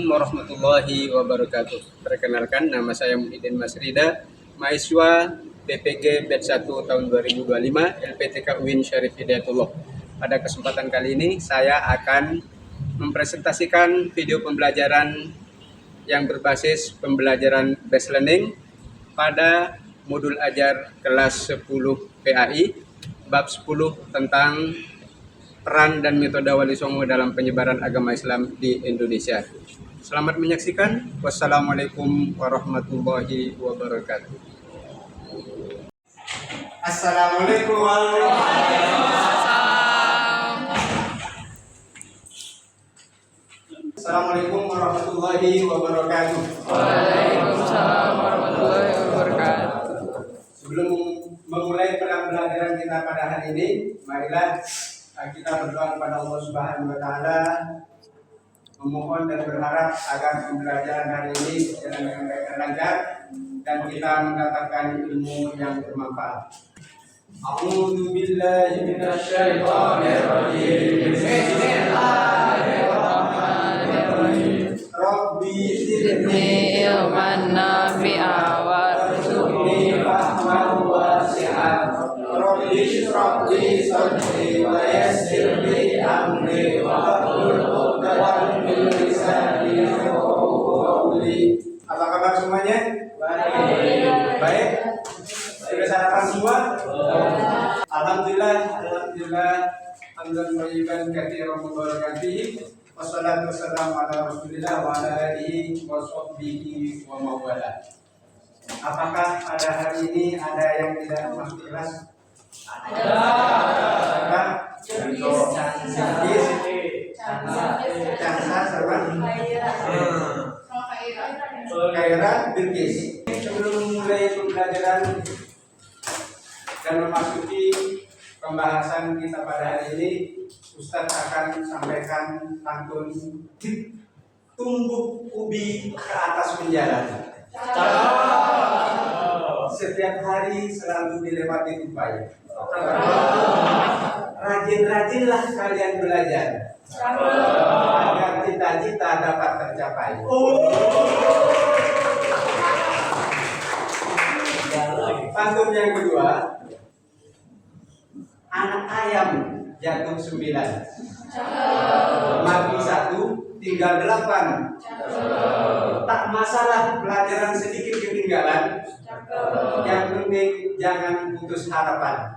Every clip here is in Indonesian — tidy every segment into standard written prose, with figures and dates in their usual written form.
warahmatullahi wabarakatuh. Perkenalkan, nama saya Muhyiddin Masrida, mahasiswa BPG Batch 1 tahun 2025 LPTK UIN Syarif Hidayatullah. Pada kesempatan kali ini saya akan mempresentasikan video pembelajaran yang berbasis pembelajaran based learning pada modul ajar kelas 10 PAI bab 10 tentang peran dan metode Wali Songo dalam penyebaran agama Islam di Indonesia. Selamat menyaksikan. Wassalamualaikum warahmatullahi wabarakatuh. Assalamualaikum warahmatullahi wabarakatuh. Assalamualaikum warahmatullahi wabarakatuh. Waalaikumsalam warahmatullahi wabarakatuh. Sebelum memulai pembelajaran kita pada hari ini, marilah kita berdoa kepada Allah Subhanahu wa taala, memohon dan berharap agar pembelajaran hari ini berjalan dengan baik dan lancar dan kita mendapatkan ilmu yang bermanfaat. A'udzu billahi minasyaitonir rajim. Bismillahirrahmanirrahim. Rabbi zidni ilman nafi'a warzuqni fahman wasi'an. Rabbi shrah li sadri wa yassir li amri wahlul 'uqdatam min lisani yafqahu qawli. Apa kabar semuanya? Baik. Baik. Sudah sarapan semua? Alhamdulillah, hamdan thayyiban katsiran mubarakan fihi. Wassalatu wassalamu ala Rasulillah wa ala alihi wa sahbihi wa mawala. Apakah pada hari ini ada yang tidak masuk kelas? Ada. Khairan Bilqis. Sebelum mulai pembelajaran dan memasuki pembahasan kita pada hari ini, Ustadz akan sampaikan pantun tumbuk ubi ke atas menjalar. Setiap hari selalu dilewati tupai. Rajin-rajinlah kalian belajar agar cita-cita dapat tercapai. Pantun yang kedua, anak ayam jatuh 9, mati 1, tinggal 8. Tak masalah pelajaran sedikit ketinggalan, yang penting jangan putus harapan.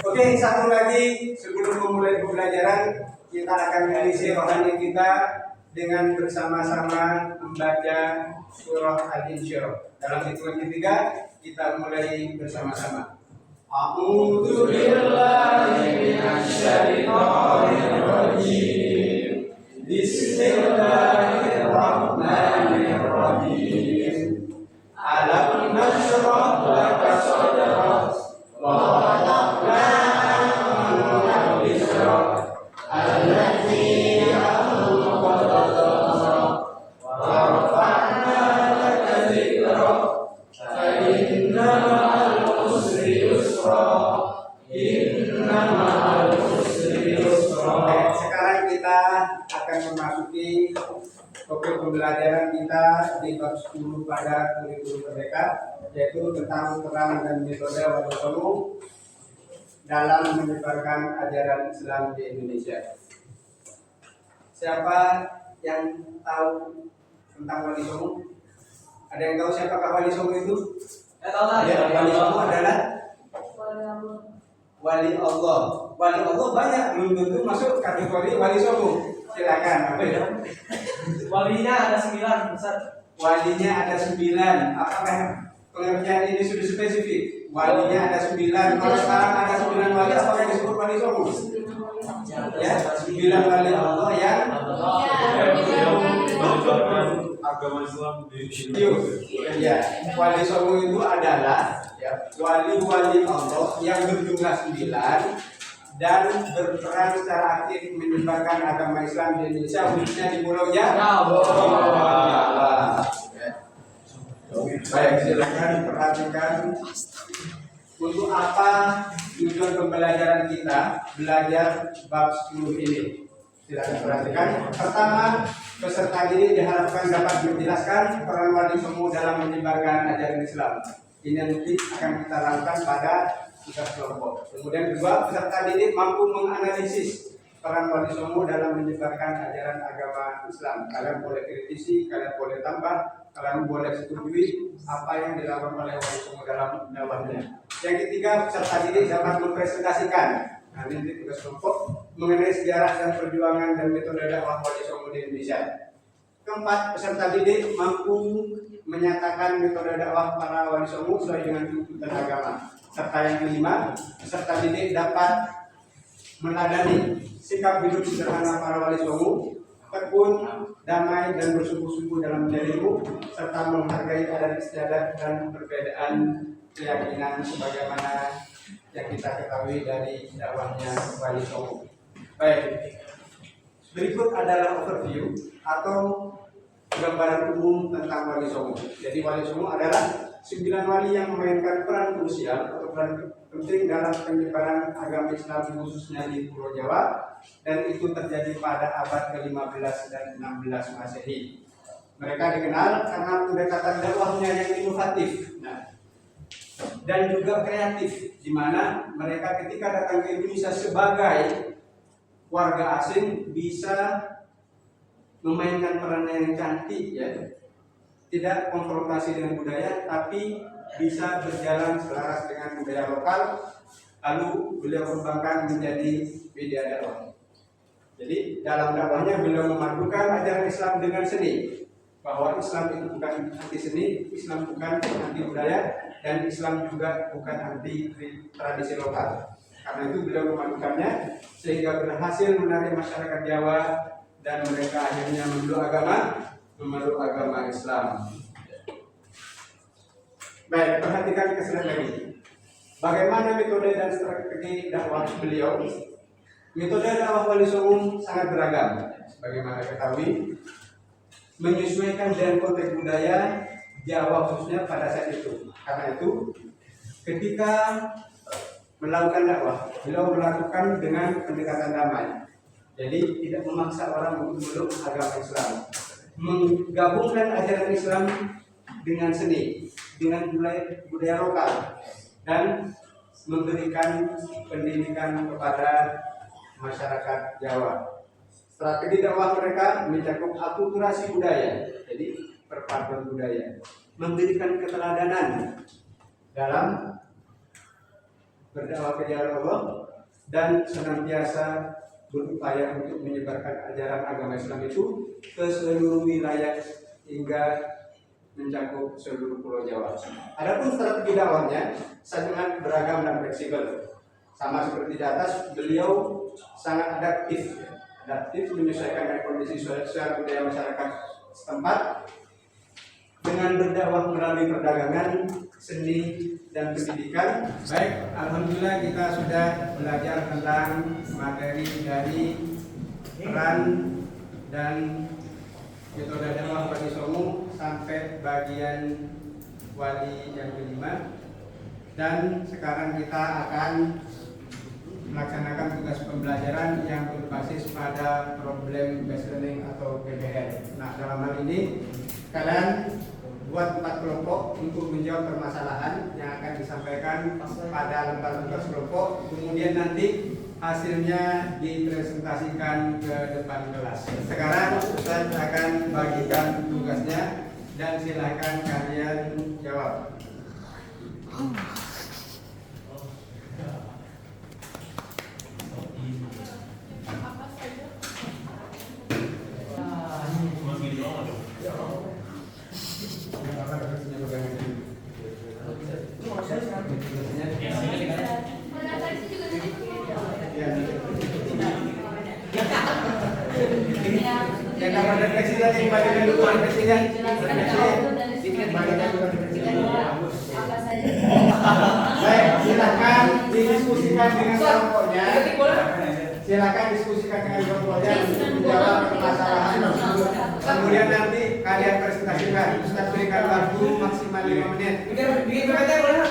Oke, satu lagi sebelum memulai pembelajaran, kita akan mengisi rohani kita dengan bersama-sama membaca surah Al-Insyirah. Dalam hitungan ketiga, kita mulai bersama-sama. A'udzu billahi minasyaitonir rajim. Bismillahirrahmanirrahim. Alam nashrah laka sadrak wa wada'na anka wizrak alladzi anqadha dhahrak wa rafa'na laka dhikrak fa inna ma'al usri yusra inna ma'al usri yusra. Sekarang kita akan memasuki topik pembelajaran kita di bab 10 pada kurikulum merdeka, yaitu tentang peran dan metode Wali Songo dalam menyebarkan ajaran Islam di Indonesia. Siapa yang tahu tentang Wali Songo? Ada yang tahu siapakah Wali Songo itu? Wali Songo adalah Wali Allah. Wali Allah banyak, belum tentu masuk kategori Wali Songo. Silakan, apa ya? Walinya ada 9, Ustaz. Walinya ada 9. Apakah pengertian ini sudah spesifik? Walinya ada 9. Kalau sekarang ada 9 wali, apakah disebut Wali Songo? Ya, 9 wali Allah yang agama Islam di ya, Wali Songo itu adalah wali-wali Allah yang berjumlah 9 dan berperan secara aktif menyebarkan agama Islam di Indonesia, khususnya di Pulau Jawa. Baik, silakan perhatikan untuk apa tujuan pembelajaran kita belajar bab 10 ini. Silakan perhatikan. Pertama, peserta didik diharapkan dapat menjelaskan peran wali songo dalam menyebarkan ajaran Islam. Ini nanti akan kita lakukan pada tugas kelompok. Kemudian kedua, peserta didik mampu menganalisis peran wali songo dalam menyebarkan ajaran agama Islam. Kalian boleh kritisi, kalian boleh tambah, kalian boleh setujui apa yang dilakukan oleh wali songo dalam dakwahnya. Yang ketiga, peserta didik dapat mempresentasikan, nah ini tugas kelompok, mengenai sejarah dan perjuangan dan metode dakwah wali songo di Indonesia. Keempat, peserta didik mampu menyatakan metode dakwah para wali songo sesuai dengan tuntutan agama. Serta yang kelima, peserta didik dapat meladani sikap hidup sederhana para wali songo, tekun, damai dan bersungguh-sungguh dalam menjadi ilmu, serta menghargai adat istiadat dan perbedaan keyakinan sebagaimana yang kita ketahui dari dakwahnya wali songo. Baik, berikut adalah overview atau gambaran umum tentang wali songo. Jadi wali songo adalah 9 wali yang memainkan peran krusial atau peran penting dalam penyebaran agama Islam khususnya di Pulau Jawa, dan itu terjadi pada abad ke-15 dan 16 Masehi. Mereka dikenal karena pendekatan dakwahnya yang inovatif, dan juga kreatif, di mana mereka ketika datang ke Indonesia sebagai warga asing bisa memainkan peran yang cantik, ya, tidak konfrontasi dengan budaya, tapi bisa berjalan selaras dengan budaya lokal, lalu beliau kembangkan menjadi media dakwah. Jadi dalam dakwahnya beliau memadukan ajaran Islam dengan seni, bahwa Islam itu bukan anti seni, Islam bukan anti budaya, dan Islam juga bukan anti tradisi lokal. Karena itu beliau memadukannya sehingga berhasil menarik masyarakat Jawa, dan mereka akhirnya memeluk agama Islam. Baik, perhatikan keseluruhan lagi. Bagaimana metode dan strategi dakwah beliau? Metode dakwah wali songo sangat beragam. Sebagaimana ketahui, menyesuaikan dengan konteks budaya Jawa khususnya pada saat itu. Karena itu, ketika melakukan dakwah, beliau melakukan dengan pendekatan damai. Jadi tidak memaksa orang untuk memeluk agama Islam, menggabungkan ajaran Islam dengan seni, dengan budaya lokal, dan memberikan pendidikan kepada masyarakat Jawa. Strategi dakwah mereka mencakup akulturasi budaya, jadi perpaduan budaya, memberikan keteladanan dalam berdakwah ke jalan Allah, dan senantiasa berupaya untuk menyebarkan ajaran agama Islam itu ke seluruh wilayah hingga mencakup seluruh Pulau Jawa. Adapun strategi dakwahnya sangat beragam dan fleksibel. Sama seperti di atas, beliau sangat adaptif menyesuaikan dengan kondisi sosial budaya masyarakat setempat, dengan berdakwah melalui perdagangan, seni, dan pendidikan. Baik, alhamdulillah kita sudah belajar tentang materi dari peran dan metode dakwah wali songo sampai bagian wali yang kelima, dan sekarang kita akan melaksanakan tugas pembelajaran yang berbasis pada problem based learning atau PBL. Nah, dalam hal ini kalian buat 4 kelompok untuk menjawab permasalahan yang akan disampaikan pada lembar tugas kelompok. Kemudian nanti hasilnya dipresentasikan ke depan kelas. Sekarang Ustaz akan bagikan tugasnya dan silakan kalian jawab. Yang dapat refleksi tadi bagian dulu refleksinya. Baik, silakan didiskusikan dengan kelompoknya. Silakan diskusikan dengan kelompoknya untuk menjawab permasalahan tersebut. Kemudian nanti kalian presentasikan. Ustaz berikan waktu maksimal 5 menit. Bikin PPT boleh?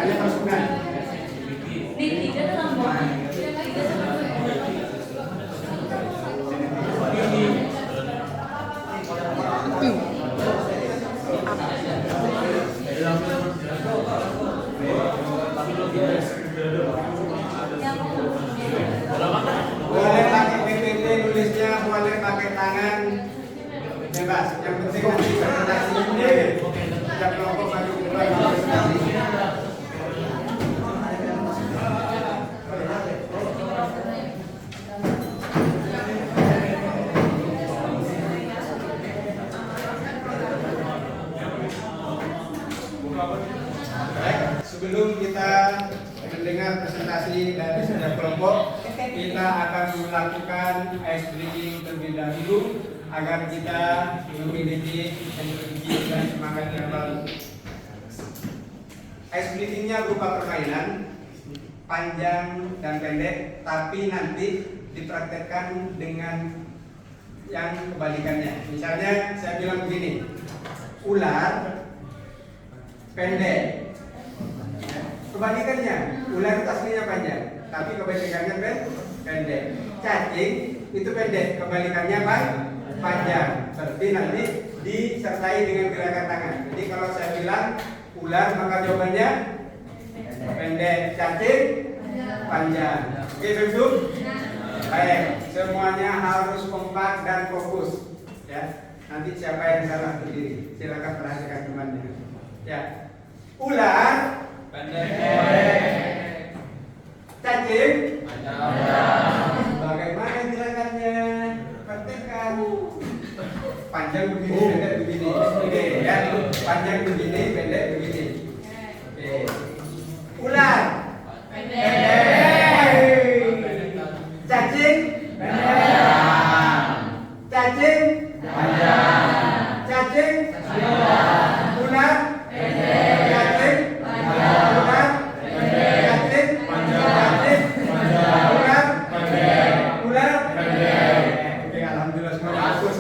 Hanya masukan. Boleh pakai PPT nulisnya, boleh pakai tangan, bebas. Yang penting nanti presentasinya setiap kelompok maju ke depan presentasi. Baik, sebelum kita mendengar presentasi dari setiap kelompok, kita akan melakukan ice breaking terlebih dahulu agar kita memiliki energi dan semangat yang baru. Ice breakingnya berupa permainan panjang dan pendek, tapi nanti dipraktekkan dengan yang kebalikannya. Misalnya saya bilang begini, ular pendek. Kebalikannya, ular itu aslinya panjang, tapi kebalikannya pendek. Cacing itu pendek, kebalikannya panjang. Berarti nanti disertai dengan gerakan tangan. Jadi kalau saya bilang ular, maka jawabannya pendek, cacing panjang. Oke, Beb? Baik, semuanya harus kompak dan fokus. Ya, nanti siapa yang salah berdiri, silakan perhatikan temannya. Ya, ular pendek, cacing panjang. Bagaimana gerakannya? Praktekkan. Panjang begini, pendek begini. Oke, ya. Panjang begini, pendek begini. Oke. Ular pendek, cacing panjang, cacing panjang, cacing ular pendek, cacing ular pendek, cacing panjang, ular pendek, ular pendek. Oke, alhamdulillah semuanya bagus.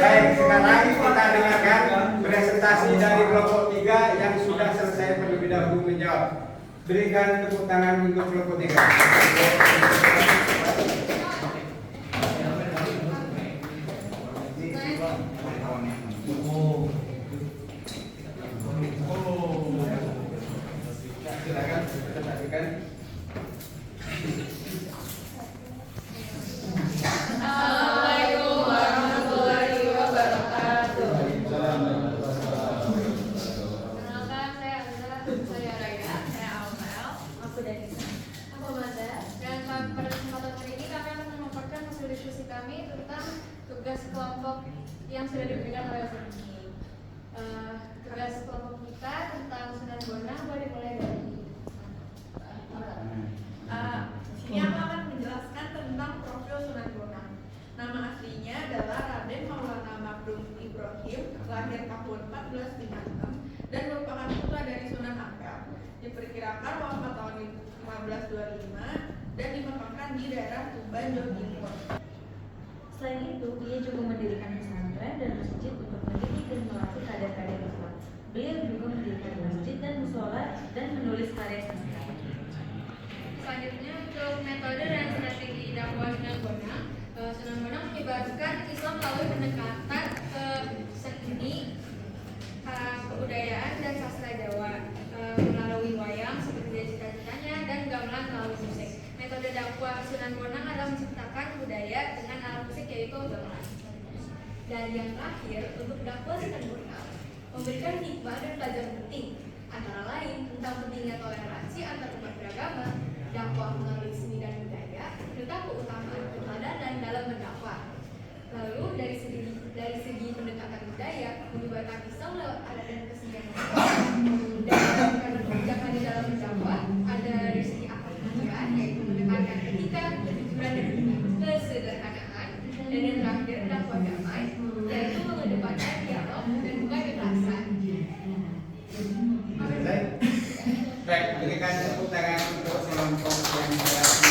Baik, sekarang kita dengarkan presentasi dari kelompok 3 yang sudah selesai terlebih dahulu menjawab. Berikan tepuk tangan untuk kelompok 3. Silakan perhatikan. Assalamualaikum warahmatullahi wabarakatuh. Perkenalkan, saya Azza, saya Raya, saya Aumel, aku Danisa, aku Mada, dan pada kesempatan kali ini kami akan memaparkan hasil diskusi kami tentang tugas kelompok yang sudah diberikan oleh Berni. Tugas kelompok kita tentang Sunan Bonang boleh dimulai dari Sini aku akan menjelaskan tentang profil Sunan Bonang. Nama aslinya adalah Raden Maulana Magdum Ibrahim, lahir tahun 1456 dan merupakan putra dari Sunan Ampel. Diperkirakan wafat tahun 1525 dan dimakamkan di daerah Tuban, Jawa Timur. Selain itu, ia juga mendirikan pesantren dan masjid untuk mendidik dan melatih kader-kader Islam. Beliau juga mendirikan masjid dan musola dan menulis karya sastra. Selanjutnya untuk metode dan strategi dakwah Sunan Bonang, Sunan Bonang menyebarkan Islam melalui pendekatan ke seni, kebudayaan dan sastra Jawa melalui wayang seperti dia cita-citanya dan gamelan melalui musik. Metode dakwah Sunan Bonang adalah menciptakan budaya dengan alat musik yaitu gamelan. Dan yang terakhir untuk dakwah Sunan Bonang memberikan hikmah dan pelajaran penting antara lain tentang pentingnya toleransi antar umat beragama, dakwah melalui seni dan budaya, tentang keutamaan keteladanan dalam berdakwah. Lalu dari segi pendekatan budaya, menyebarkan Islam lewat adat dan kesenian dan kebijakan di dalam berdakwah. Ada dari segi akhlak pikiran, yaitu mendekatkan etika, kejujuran dan kesederhanaan. Dan yang terakhir dakwah damai, yaitu mengedepankan dialog dan bukan kekerasan. Baik, berikan tepuk tangan untuk kelompok yang berhasil.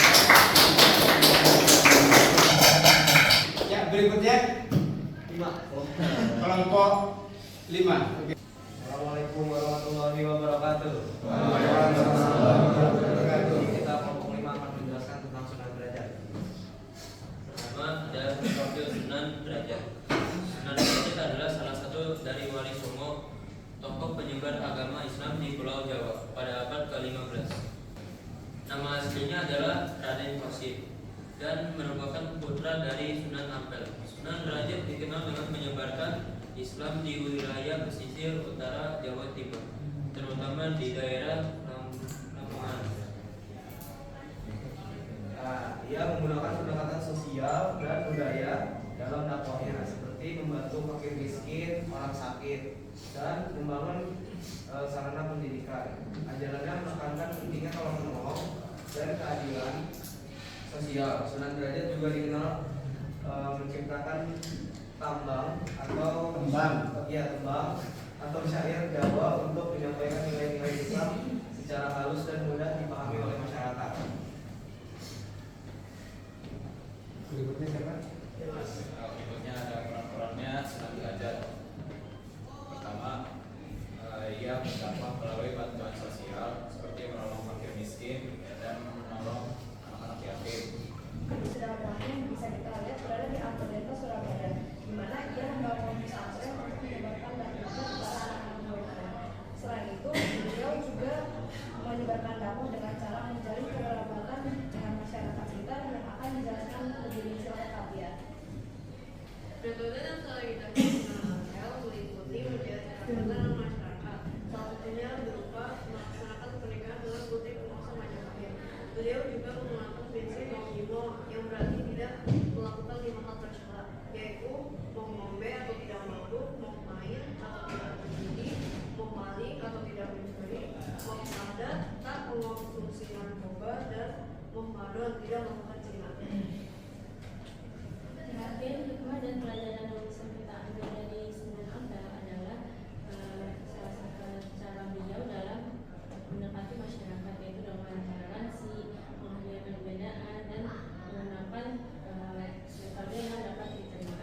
Ya, berikutnya kelompok kelompok 5. Oke. Assalamualaikum warahmatullahi wabarakatuh. Kita kelompok 5 akan menjelaskan tentang sunan derajat. Pertama ada profil Sunan Derajat. Sunan Derajat adalah salah satu dari wali songo tokoh penyebar agama Islam di Pulau Jawa pada abad ke-15. Nama aslinya adalah Raden Qasim dan merupakan putra dari Sunan Ampel. Sunan Derajat dikenal dengan menyebarkan Islam di wilayah pesisir utara Jawa Timur, terutama di daerah Lamongan. Ia menggunakan pendekatan sosial dan budaya dalam dakwahnya, seperti membantu fakir miskin, orang sakit, dan membangun sarana pendidikan. Ajarannya menekankan pentingnya tolong menolong dan keadilan sosial. Sunan Derajat juga dikenal menciptakan tembang atau syair Jawa untuk menyampaikan nilai-nilai Islam secara halus dan mudah dipahami oleh masyarakat. Berikutnya siapa? Berikutnya ada peran-perannya Sunan Derajat. Pertama, ia mendakwah melalui bantuan sosial seperti menolong fakir miskin dan menolong anak-anak yatim. Sunan Rahim bisa kita lihat berada di Ampel Surabaya, di mana ia membangun pesantren untuk menyebarkan dakwah kepada anak-anak muda. Selain itu, beliau juga menyebarkan dakwah dengan cara menjalin kekerabatan dengan masyarakat sekitar yang akan dijelaskan lebih lengkapnya. Metode dan strategi Sunan Ampel meliputi menjalin kekerabatan dengan masyarakat. Salah satunya berupa melaksanakan pernikahan dalam putri penguasa Majapahit. Beliau juga menggunakan prinsip mau yang berarti tidak melakukan 5 hal tercela, yaitu mau ngombe atau tidak mampu, mau main atau tidak berjudi, mau maling atau tidak mencuri, mau padat tak mengonsumsi narkoba, dan mau madu tidak melakukan zina. Terakhir, hikmah dan pelajaran yang bisa kita ambil dari Sunan Ampel adalah salah satu cara beliau dalam mendekati masyarakat, yaitu dengan toleransi, menghargai perbedaan, dan menggunakan metode yang dapat diterima.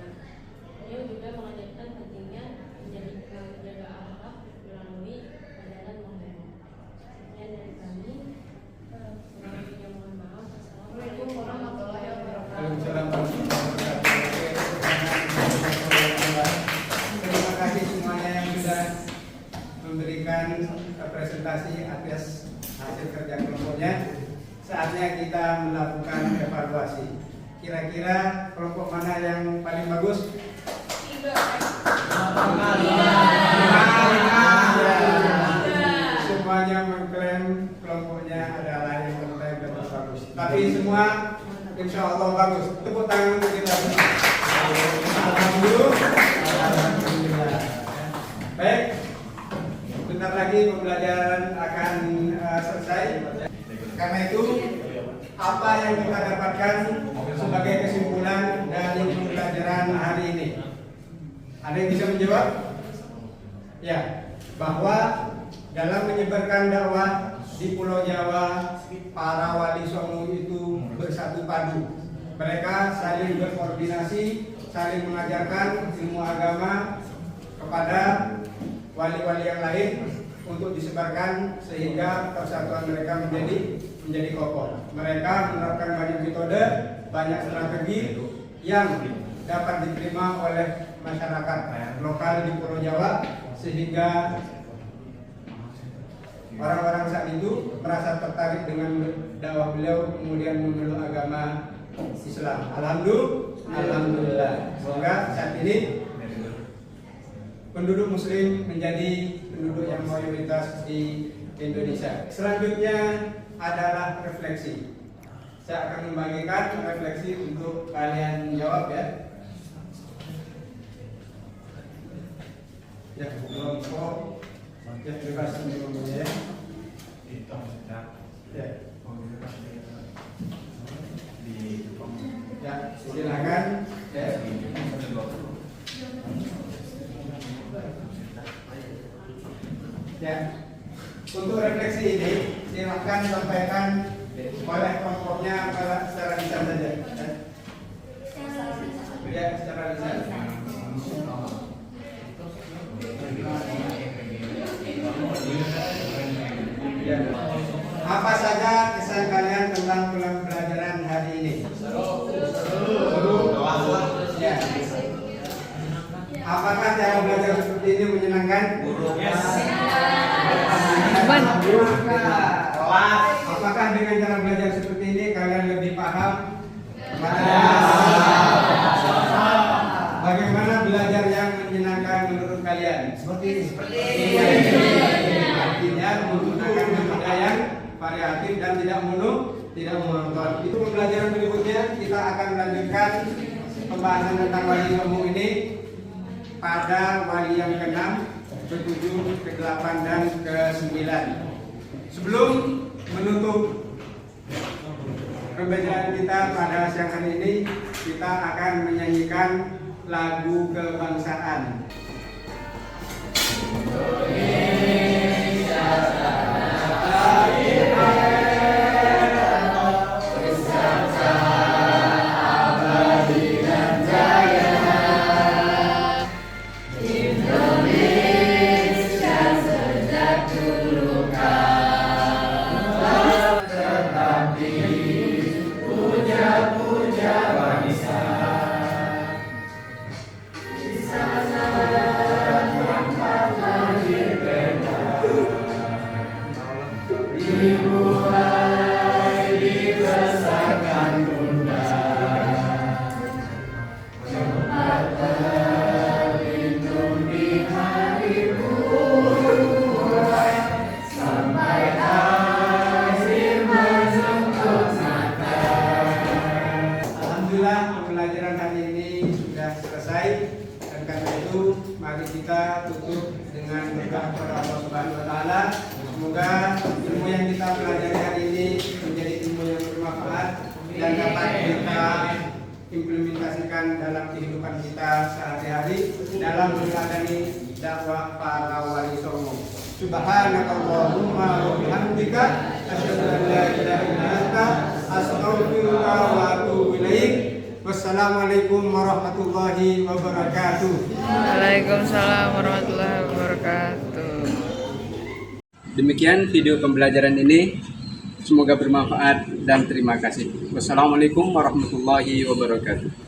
Beliau juga mengajarkan pentingnya menjaga akhlak melalui ajaran modern. Sekian dari kami. Kurang lebihnya mohon maaf. Assalamualaikum warahmatullahi wabarakatuh. Waalaikumsalam warahmatullahi wabarakatuh. Terima kasih semuanya yang sudah memberikan presentasi atas hasil kerja kelompoknya. Saatnya kita melakukan evaluasi. Kira-kira kelompok mana yang paling bagus? Semuanya mengklaim kelompoknya adalah yang terbaik dan terbagus. Tapi semua insya Allah bagus. Tepuk tangan untuk kita semua. Alhamdulillah. Baik, bentar lagi pembelajaran akan selesai. Karena itu, apa yang kita dapatkan sebagai kesimpulan dari pembelajaran hari ini? Ada yang bisa menjawab? Ya, bahwa dalam menyebarkan dakwah di Pulau Jawa, para wali songo itu bersatu padu. Mereka saling berkoordinasi, saling mengajarkan ilmu agama kepada wali-wali yang lain untuk disebarkan sehingga persatuan mereka menjadi kokoh. Mereka menerapkan banyak metode, banyak strategi yang dapat diterima oleh masyarakat lokal di Pulau Jawa, sehingga orang-orang saat itu merasa tertarik dengan dakwah beliau, kemudian memeluk agama Islam. Alhamdulillah. Semoga saat ini penduduk Muslim menjadi penduduk yang mayoritas di Indonesia. Selanjutnya adalah refleksi. Saya akan membagikan refleksi untuk kalian jawab ya. Ya, kelompok yang bebas ya. Ya, silakan. Ya, untuk refleksi ini silakan sampaikan oleh kelompoknya secara lisan saja. Ya, secara lisan. Apa saja kesan kalian tentang pembelajaran hari ini? Seru. Ya. Apakah cara belajar seperti ini menyenangkan? Yes. Apakah dengan cara belajar seperti ini kalian lebih paham? Bagaimana belajar yang menyenangkan menurut kalian? Seperti ini. Artinya menggunakan metode yang variatif dan tidak monoton. Itu pembelajaran berikutnya kita akan melanjutkan pembahasan tentang wali songo ini pada wali yang ke-6, ke-7, ke-8 dan ke-9. Sebelum menutup pembelajaran kita pada siang hari ini, kita akan menyanyikan lagu kebangsaan. Alhamdulillah pembelajaran hari ini sudah selesai, dan karena itu mari kita tutup dengan berdoa kepada Allah Subhanahu wa taala. Semoga ilmu yang kita pelajari hari ini menjadi ilmu yang bermanfaat dan dapat kita implementasikan dalam kehidupan kita sehari-hari dalam menjalani dakwah para wali songo. Subhanakallahumma wa bihamdika asyhadu an la ilaha illa anta astaghfiruka wa atubu ilaik. Wassalamualaikum warahmatullahi wabarakatuh. Waalaikumsalam warahmatullahi wabarakatuh. Demikian video pembelajaran ini, semoga bermanfaat dan terima kasih. Wassalamualaikum warahmatullahi wabarakatuh.